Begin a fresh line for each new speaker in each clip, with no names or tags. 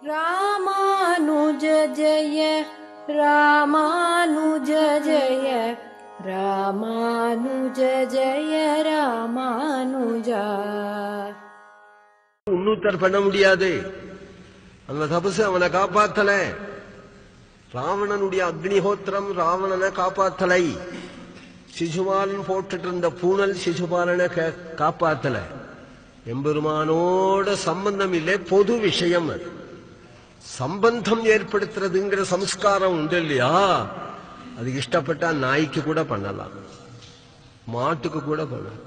ராமானுஜ ஜய ராமானுஜ ஜய ராமானுஜ ஜய ராமானுஜா.
இன்னொருத்தர் பண்ண முடியாது. அந்த தபசு அவனை காப்பாத்தல. ராவணனுடைய அக்னிஹோத்திரம் ராவணனை காப்பாத்தலை. சிசுபாலன் போட்டுட்டு இருந்த பூனல் சிசுபாலனை காப்பாத்தல. எம்பெருமானோட சம்பந்தம் இல்லை, பொது விஷயம். அது சம்பந்தம் ஏற்படுத்துறதுங்கிற சம்ஸ்காரம் உண்டு இல்லையா? அது இஷ்டப்பட்டா நாய்க்கு கூட பண்ணலாம், மாட்டுக்கு கூட பண்ணலாம்.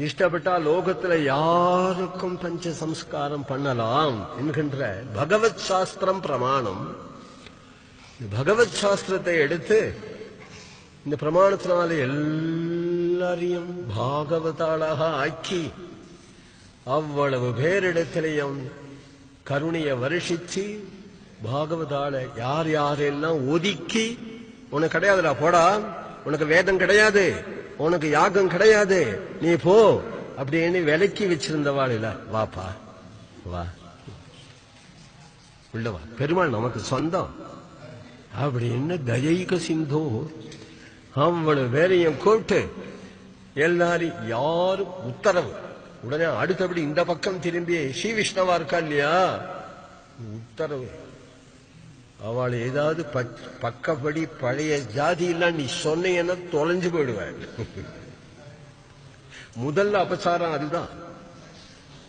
இஷ்டப்பட்டா லோகத்துல யாருக்கும் பஞ்ச சம்ஸ்காரம் பண்ணலாம் என்கின்ற பகவத் சாஸ்திரம் பிரமாணம். பகவத் சாஸ்திரத்தை எடுத்து இந்த பிரமாணத்தினால எல்லாரையும் பாகவதாளாக ஆக்கி அவ்வளவு பேரிடத்திலையும் கருணையை வருஷிச்சு பாகவதாள யார் யாரெல்லாம் ஒதுக்கி, உனக்கு கிடையாதுடா போடா, உனக்கு வேதம் கிடையாது, உனக்கு யாகம் கிடையாது, நீ போ அப்படின்னு விலக்கி வச்சிருந்தவாள் இல்ல, வாப்பா வா உள்ளவா, பெருமாள் நமக்கு சொந்தம் அப்படின்னு தயைக சிந்தோ அவ்வளவு வேலையும் கூட்டு எல்லாரும் யாரும் உத்தரவு. உடனே அடுத்தபடி இந்த பக்கம் திரும்பி ஸ்ரீ விஷ்ணவா இருக்கா இல்லையா, உத்தரவு. அவள் ஏதாவது பக்கப்படி பழைய ஜாதி எல்லாம் நீ சொன்னீங்கன்னா தொலைஞ்சு போயிடுவேன். முதல் அபசாரம் அதுதான்.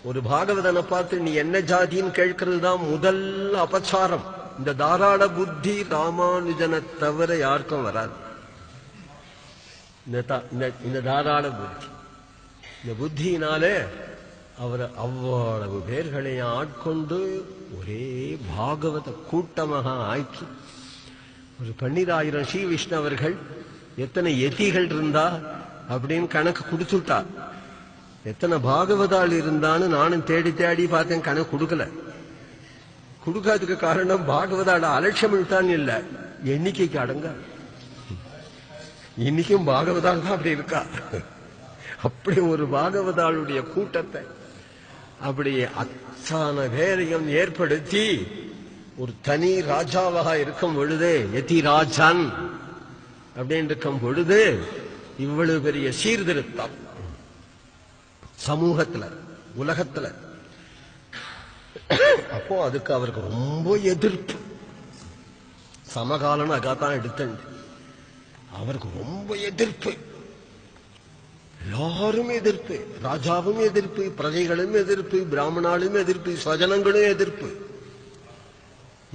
ஒரு பாகவதனை பார்த்து நீ என்ன ஜாதின்னு கேட்கறது தான் முதல் அபசாரம். இந்த தாராள புத்தி ராமானுஜனை தவிர யாருக்கும் வராது. இந்த தாராள புத்தி, இந்த புத்தியினாலே அவர் அவ்வளவு பேர்களை ஆட்கொண்டு ஒரே பாகவத கூட்டமாக ஆக்கி ஒரு 12,000 ஸ்ரீ விஷ்ணவர்கள் எத்தனை எதிகள் இருந்தா அப்படின்னு கணக்கு கொடுத்துட்டார். எத்தனை பாகவதாள் இருந்தான்னு நானும் தேடி தேடி பார்த்தேன், கணக்கு கொடுக்கல. கொடுக்காததுக்கு காரணம் பாகவதாள அலட்சியம் விட்டான்னு இல்ல, எண்ணிக்கைக்கு அடங்க. இன்னைக்கும் பாகவதாள் தான் அப்படி இருக்கா. அப்படி ஒரு பாகவதாளுடைய கூட்டத்தை அப்படி அத்தனை பேரையும் ஏற்படுத்தி ஒரு தனி ராஜாவாக இருக்கும் பொழுது, யதிராஜன் அப்படின்னு இருக்கும் பொழுது இவ்வளவு பெரிய சீர்திருத்தம் சமூகத்துல உலகத்துல. அப்போ அதுக்கு அவருக்கு ரொம்ப எதிர்ப்பு. சமகாலன்னு அதான் எடுத்தேன். அவருக்கு ரொம்ப எதிர்ப்பு, எல்லாரும் எதிர்ப்பு, ராஜாவும் எதிர்ப்பு, பிரஜைகளும் எதிர்ப்பு, பிராமணாலும் எதிர்ப்பு, ஸ்வஜனங்களும் எதிர்ப்பு.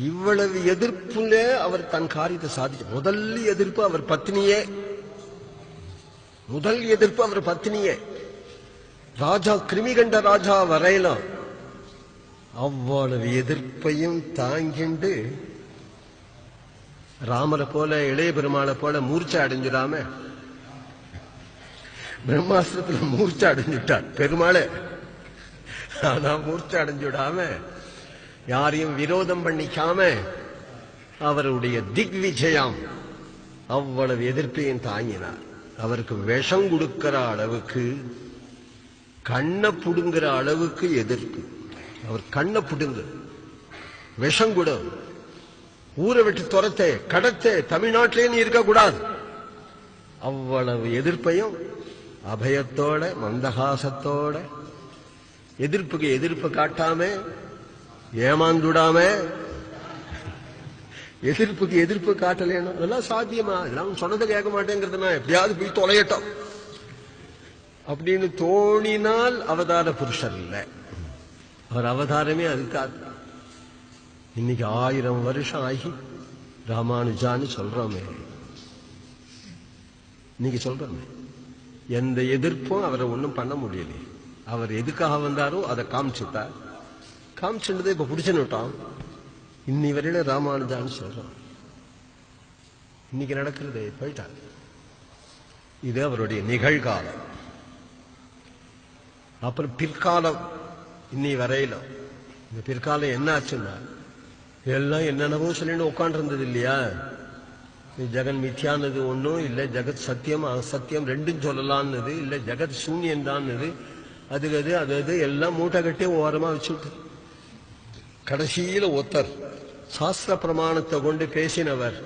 இவ்வளவு எதிர்ப்புல அவர் தன் காரியத்தை சாதிச்ச முதல் எதிர்ப்பு அவர் பத்னியே. முதல் எதிர்ப்பு அவர் பத்னியே. ராஜா கிருமிகண்ட ராஜா வரையலாம் அவ்வளவு எதிர்ப்பையும் தாங்கிண்டு ராமரை போல இளைய பெருமாளை போல மூர்ச்சை அடைஞ்சிடாம பிரம்மாஸ்திரத்துல மூர்ச்சை அடைஞ்சுட்டார் பெருமாளே. ஆனா மூர்ச்சை அடைஞ்சுடாம யாரையும் விரோதம் பண்ணிக்காம அவருடைய திக்விஜயம் அவ்வளவு எதிர்ப்பையும் தாங்கினார். அவருக்கு விஷம் கொடுக்கிற அளவுக்கு, கண்ணை புடுங்கிற அளவுக்கு எதிர்ப்பு. அவர் கண்ணை புடுங்க, விஷம் கொடு, ஊரை விட்டு துரத்த, கடத்த, தமிழ்நாட்டிலே நீ இருக்கக்கூடாது, அவ்வளவு எதிர்ப்பையும் அபயத்தோட மந்தகாசத்தோட எதிர்ப்புக்கு எதிர்ப்பு காட்டாம ஏமாந்துடாம, எதிர்ப்புக்கு எதிர்ப்பு காட்டலேன்னா அதெல்லாம் சாத்தியமா? இதெல்லாம் சொன்னதை கேட்க மாட்டேங்கிறதுனா எப்படியாவது போய் தொலையட்டும் அப்படின்னு தோணினால் அவதார புருஷர் இல்லை. அவர் அவதாரமே அதுக்காக. இன்னைக்கு 1000 வருஷம் ஆகி ராமானுஜான்னு சொல்றோமே, இன்னைக்கு சொல்றோமே, எந்த எதிர்ப்பும் அவரை ஒன்றும் பண்ண முடியல. அவர் எதுக்காக வந்தாரோ அதை காமிச்சுட்டார். காமிச்சுட்டதை இப்ப பிடிச்சுட்டான். இன்னி வரையில ராமானுஜான்னு சொல்றோம். இன்னைக்கு நடக்கிறது போயிட்டார். இது அவருடைய நிகழ்காலம். அப்புறம் பிற்காலம், இன்னி வரையில இந்த பிற்காலம் என்ன ஆச்சுன்னா, எல்லாம் என்னென்னவோ சொல்லிட்டு உட்காந்து இருந்தது இல்லையா. ஜெகன் மித்யானது ஒன்றும் இல்லை, ஜெகத் சத்தியம் அசத்தியம் ரெண்டும் சொல்லலான்னு இல்லை, ஜெகத் சூன்யம் தான். அது அது எல்லாம் மூட்டை கட்டி ஓரமா வச்சுட்டு கடைசியில ஒத்தர் சாஸ்திர பிரமாணத்தை கொண்டு பேசினவர்.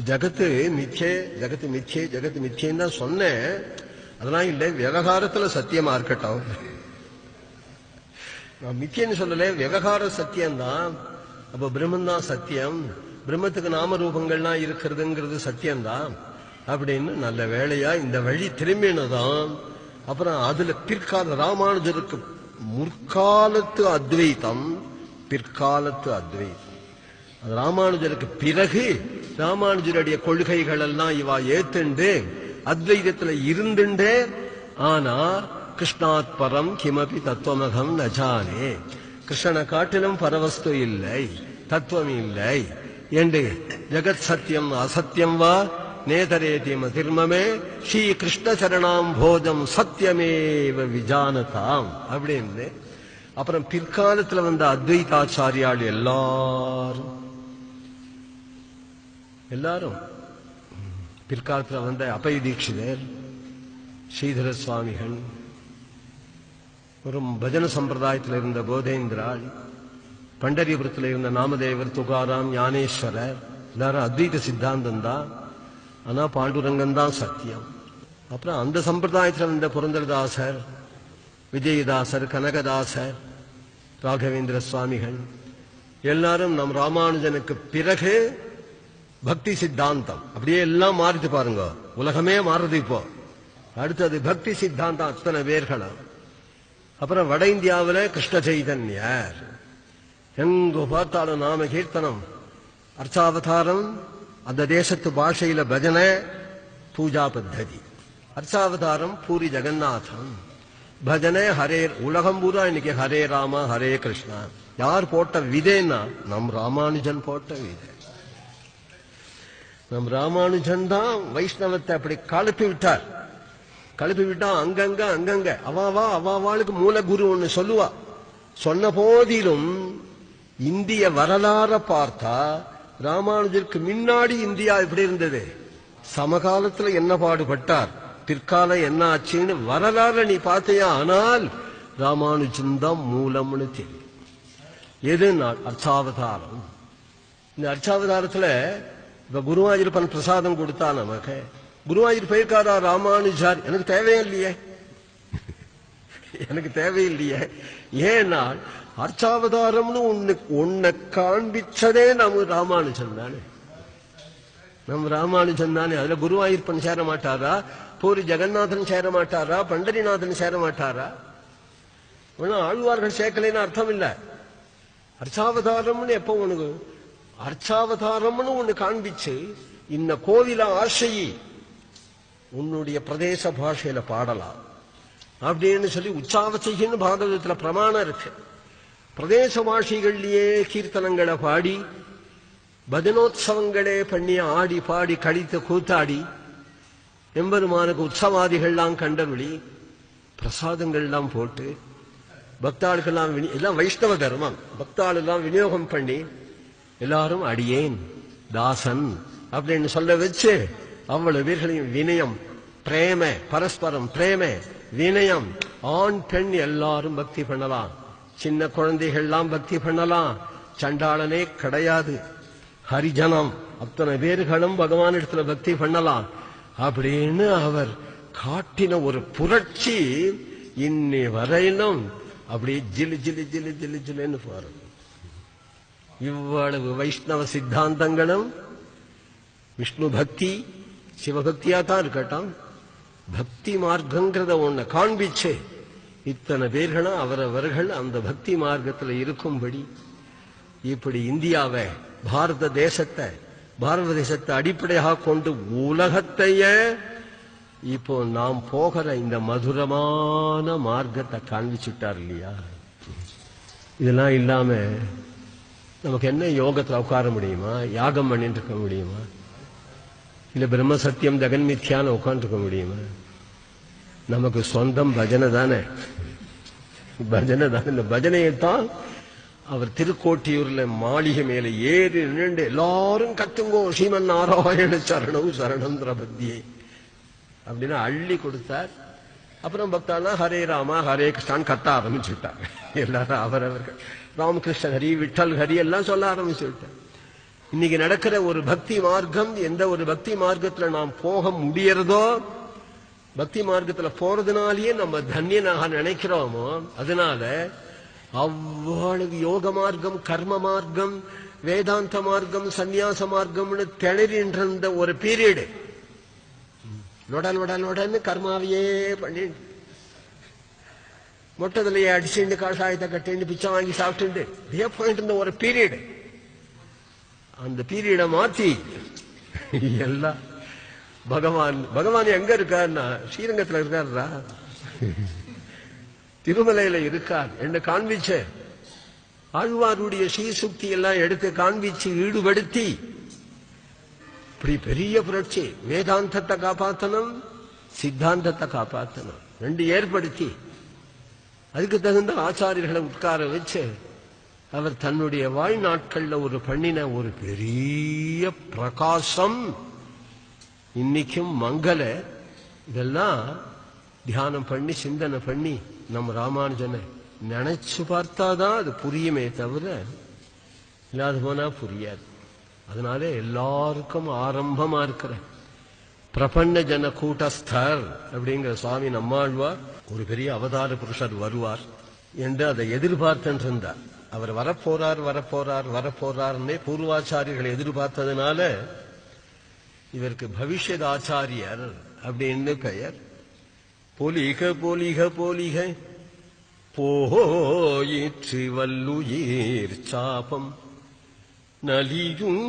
ஜகத்து மிச்சே, ஜகத்து மிச்சே, ஜகத்து மிச்சேன்னு தான் சொன்னேன். அதெல்லாம் இல்லை, விவகாரத்துல சத்தியமா இருக்கட்டும். நான் மிச்சேன்னு சொல்லல, விவகார சத்தியம்தான். அப்ப பிரம்மன் தான் சத்தியம், பிரம்மத்துக்கு நாம ரூபங்கள்லாம் இருக்கிறதுங்கிறது சத்தியம்தான் அப்படின்னு நல்ல வேளையா இந்த வழி திரும்பினதான். அப்புறம் அதுல பிற்கால ராமானுஜருக்கு முற்காலத்து அத்வைத்தம், பிற்காலத்து அத்வைத்தம். ராமானுஜருக்கு பிறகு ராமானுஜருடைய கொள்கைகள் எல்லாம் இவா ஏத்துண்டு அத்வைதத்துல இருந்துண்டே, ஆனா கிருஷ்ணாத் பரம் கிமபி தத்துவமகம் நஜானே, கிருஷ்ணனை காட்டிலும் பரவஸ்து இல்லை, தத்துவம் இல்லை என்று ஜெகத் சத்தியம் அசத்தியம் வா நேதரேதி மதிர்மமே ஸ்ரீ கிருஷ்ண சரணாம் போஜம் சத்தியமேவ விஜானதாம் அப்படின்னு. அப்புறம் பிற்காலத்துல வந்த அத்வைதாச்சாரியால் எல்லாரும் பிற்காலத்துல வந்த அபய தீட்சிதர், ஸ்ரீதர சுவாமிகள், ஒரு பஜன சம்பிரதாயத்தில் இருந்த போதேந்திராள், பண்டரிபுரத்தில் இருந்த நாமதேவர், துகாராம், ஞானேஸ்வரர், எல்லாரும் அத்வைத சித்தாந்தம் தான். ஆனா பாண்டுரங்கன் தான் சத்தியம். அப்புறம் அந்த சம்பிரதாயத்தில் வந்த புரந்தரதாசர், விஜயதாசர், கனகதாசர், ராகவேந்திர சுவாமிகள் எல்லாரும் நம் ராமானுஜனுக்கு பிறகு பக்தி சித்தாந்தம் அப்படியே எல்லாம் மாறிட்டு பாருங்க. உலகமே மாறுது இப்போ. அடுத்தது பக்தி சித்தாந்தம் அத்தனை பேர்களும். அப்புறம் வட இந்தியாவில் கிருஷ்ண சைதன்யர், எங்க பார்த்தாலும் நாம கீர்த்தனம், அர்ச்சாவதாரம், அந்த தேசத்து பாஷையில பஜனை, பூஜா பத்ததி. அர்ச்சாவதாரம் பூரி ஜெகநாதம், பஜனை ஹரே. உலகம் பூரா இன்னைக்கு ஹரே ராமா ஹரே கிருஷ்ணா. யார் போட்ட விதைன்னா நம் ராமானுஜன் போட்ட விதை. நம் ராமானுஜன் தான் வைஷ்ணவத்தை அப்படி கலப்பி விட்டார். கலப்பி விட்டா அங்கங்க அங்கங்க அவாவாளுக்கு மூல குரு ஒண்ணு சொல்லுவா. சொன்ன போதிலும் இந்திய வரலாற பார்த்தா ராமானுஜருக்கு முன்னாடி இந்தியா எப்படி இருந்தது, சமகாலத்துல என்ன பாடுபட்டார், பிற்காலம் என்ன ஆச்சுன்னு வரலாறு நீ பார்த்தியா. ஆனால் ராமானுஜன் தான் மூலம்னு தெரியும். எது அர்ச்சாவதாரம். இந்த அர்ச்சாவதாரத்துல இப்ப குருவாயூரப்பன் பிரசாதம் கொடுத்தா நமக்கு, குருவாயூர் போயிருக்காரா ராமானுஜார்? எனக்கு தேவையில்லையே, எனக்கு தேவையில்லையே. ஏன்னா அர்ச்சாவதாரம்னு உன்னை காண்பிச்சதே நம்ம ராமானுஜன் தானே, நம்ம ராமானுஜன் தானே. அதுல குருவாயூர்ப்பன் சேர மாட்டாரா, பூரி ஜெகநாதன் சேர மாட்டாரா, பண்டரிநாதன் சேர மாட்டாரா? ஆழ்வார்கள் சேர்க்கலைன்னு அர்த்தம் இல்ல. அர்ச்சாவதாரம்னு எப்போ உனக்கு அர்ச்சாவதாரம்னு ஒண்ணு காண்பிச்சு இந்த கோவில ஆசையை உன்னுடைய பிரதேச பாஷையில பாடலாம் அப்படின்னு சொல்லி உற்சாவசைன்னு பாகவதத்துல பிரமாணம் இருக்கு. பிரதேச பாஷைகள்லயே கீர்த்தனங்களை பாடி, பஜனோத்சவங்களே பண்ணி ஆடி பாடி கழித்து கூத்தாடி எம்பெருமானுக்கு உற்சவாதிகள்லாம் கண்டருளி பிரசாதங்கள்லாம் போட்டு பக்தாளுக்கெல்லாம் எல்லாம் வைஷ்ணவ தர்மம், பக்தாளெல்லாம் விநியோகம் பண்ணி எல்லாரும் அடியேன் தாசன் அப்படின்னு சொல்ல வச்சு அவ்வளவு பேர்களையும் வினயம், பிரேம, பரஸ்பரம் பிரேம, வினயம், ஆண் பெண் எல்லாரும் பக்தி பண்ணலாம். சின்ன குழந்தைகள்லாம் பக்தி பண்ணலாம். சண்டாளனே கிடையாது. ஹரிஜனம் அத்தனை பேர்களும் பகவான் இடத்துல பக்தி பண்ணலாம் அப்படின்னு அவர் காட்டின ஒரு புரட்சி இன்னி வரையிலும் அப்படியே ஜிலு ஜிலு ஜிலு ஜிலு ஜிலுன்னு பாருங்க. இவ்வளவு வைஷ்ணவ சித்தாந்தங்களும் விஷ்ணு பக்தி சிவபக்தியா தான் இருக்கட்டும், பக்தி மார்க்கங்கிறத ஒண்ணு காண்பிச்சு இத்தனை பேர்களும் அவரவர்கள் அந்த பக்தி மார்க்கத்தில் இருக்கும்படி இப்படி இந்தியாவை பாரத தேசத்தை அடிப்படையாக கொண்டு உலகத்தையே இப்போ நாம் போகிற இந்த மதுரமான மார்க்கத்தை காண்பிச்சுட்டார் இல்லையா? இதெல்லாம் இல்லாம நமக்கு என்ன யோகத்தில் உட்கார முடியுமா? யாகம் பண்ணிட்டு இருக்க முடியுமா? இல்ல பிரம்ம சத்தியம் ஜெகன்மித்யான்னு உட்காந்துருக்க முடியுமா? நமக்கு சொந்தம் பஜனை தானே, பஜனை தானே. இந்த பஜனையைத்தான் அவர் திருக்கோட்டியூர்ல மாளிகை மேல ஏறி நின்று எல்லாரும் கத்துங்கோ ஸ்ரீமன் நாராயண சரணம் சரணம் திரபத்தியை அப்படின்னு அள்ளி கொடுத்தார். அப்புறம் பக்தாலாம் ஹரே ராமா ஹரே கிருஷ்ணான்னு கத்த ஆரம்பிச்சுட்டாங்க. எல்லாரும் அவரவர்கள் ராமகிருஷ்ண ஹரி விட்டல் ஹரி எல்லாம் சொல்ல ஆரம்பிச்சுட்டாங்க. இன்னைக்கு நடக்கிற ஒரு பக்தி மார்க்கம், எந்த ஒரு பக்தி மார்க்கத்துல நாம் போக முடியறதோ, பக்தி மார்க்கத்துல போறதுனாலேயே நம்ம தன்யனாக நினைக்கிறோமோ, அதனால அவ்வளவு யோக மார்க்கம், கர்ம மார்க்கம், வேதாந்த மார்க்கம், சந்நியாச மார்க்கம்னு திணறின்ற ஒரு பீரியடு நொடன்னு கர்மாவையே பண்ணி மொட்டத்திலேயே அடிச்சுண்டு காஷாயத்தை கட்டிண்டு பிச்சை வாங்கி சாப்பிட்டு இதே போயிட்டு இருந்த ஒரு பீரியடு. அந்த பீரியடை மாத்தி எல்லாம் பகவான் எங்க இருக்காருன்னா ஸ்ரீரங்கத்துல இருக்காருடா, திருமலையில இருக்கார் என்று காண்பிச்ச ஆழ்வாருடைய ஸ்ரீசுக்தி எல்லாம் எடுத்து காண்பிச்சு ஈடுபடுத்தி இப்படி பெரிய புரட்சி. வேதாந்தத்தை காப்பாற்றணும், சித்தாந்தத்தை காப்பாற்றணும், ரெண்டு ஏற்படுத்தி அதுக்கு தகுந்த ஆச்சாரியர்களை உட்கார வச்சு அவர் தன்னுடைய வாழ்நாட்கள்ல ஒரு பண்ணின ஒரு பெரிய பிரகாசம் இன்னைக்கும் மங்கள. இதெல்லாம் தியானம் பண்ணி சிந்தனை பண்ணி நம்ம ராமானுஜனை நினைச்சு பார்த்தாதான் அது புரியுமே தவிர இல்லாத போனா புரியாது. அதனால எல்லாருக்கும் ஆரம்பமா இருக்கிற பிரபன்ன ஜன கூட்டஸ்தர் அப்படிங்கிற சுவாமி நம்மாழ்வார் ஒரு பெரிய அவதார புருஷர் வருவார் என்று அதை எதிர்பார்த்துட்டு இருந்தார். அவர் வரப்போறார்னே பூர்வாச்சாரியர்களை எதிர்பார்த்ததுனால இவருக்கு பவிஷ்யத் ஆச்சாரியர் அப்படின்னு பெயர். போலிக போலிக போலிக போயிற்று வல்லுயிர் சாபம் நலியும்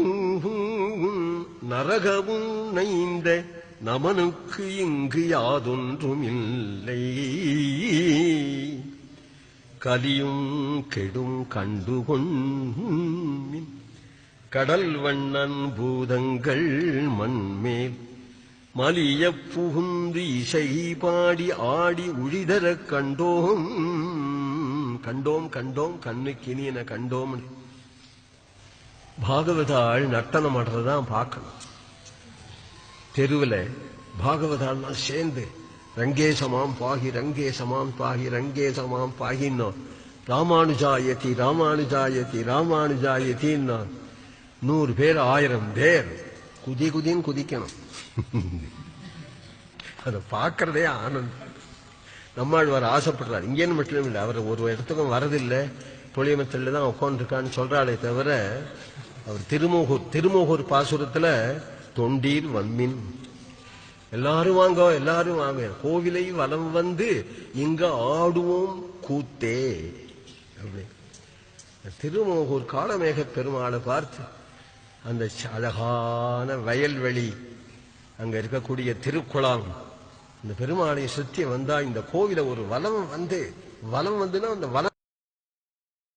நரகமும் நைந்த நமனுக்கு இங்கு யாதொன்றும் இல்லை. கலியும் கெடும் கண்டுகொண்மின் கடல் வண்ணன் பூதங்கள் மண்மேல் மலிய புகுந்து இசை பாடி ஆடி உழிதர கண்டோம் கண்டோம் கண்டோம் கண்ணுக்கினியன கண்டோம். பாகவதாள் நர்த்தனம் ஆடுறதான் பார்க்கணும். தெருவில் பாகவதாள்னா சேர்ந்து ரங்கேசமாம் பாகி ரங்கேசமாம் பாகி ரங்கேசமாம் பாகின்னோ ராமானுஜாயதி ராமானுஜாயதி ராமானுஜாயத்தின்னா 100 பேர் 1000 பேர் குதின்னு குதிக்கணும். அதை பார்க்கறதே ஆனந்தம். நம்மாழ்வார் ஆசைப்படுறார். இங்கேன்னு மட்டும் இல்லை, அவர் ஒரு இடத்துக்கும் வரதில்லை, புளியமத்தில் தான் உட்காந்துருக்கான்னு சொல்றாளே தவிர அவர் திருமோகூர் பாசுரத்துல தொண்டீர் வன்மின் எல்லாரும் வாங்க கோவிலை வலம் வந்து இங்க ஆடுவோம் கூத்தே அப்படி. திருமோகூர் காளமேக பெருமாளை பார்த்து அந்த அழகான வயல்வெளி, அங்க இருக்கக்கூடிய திருக்குளம், இந்த பெருமாளை சுத்தி வந்தா இந்த கோவில ஒரு வலம் வந்துன்னா அந்த வலம்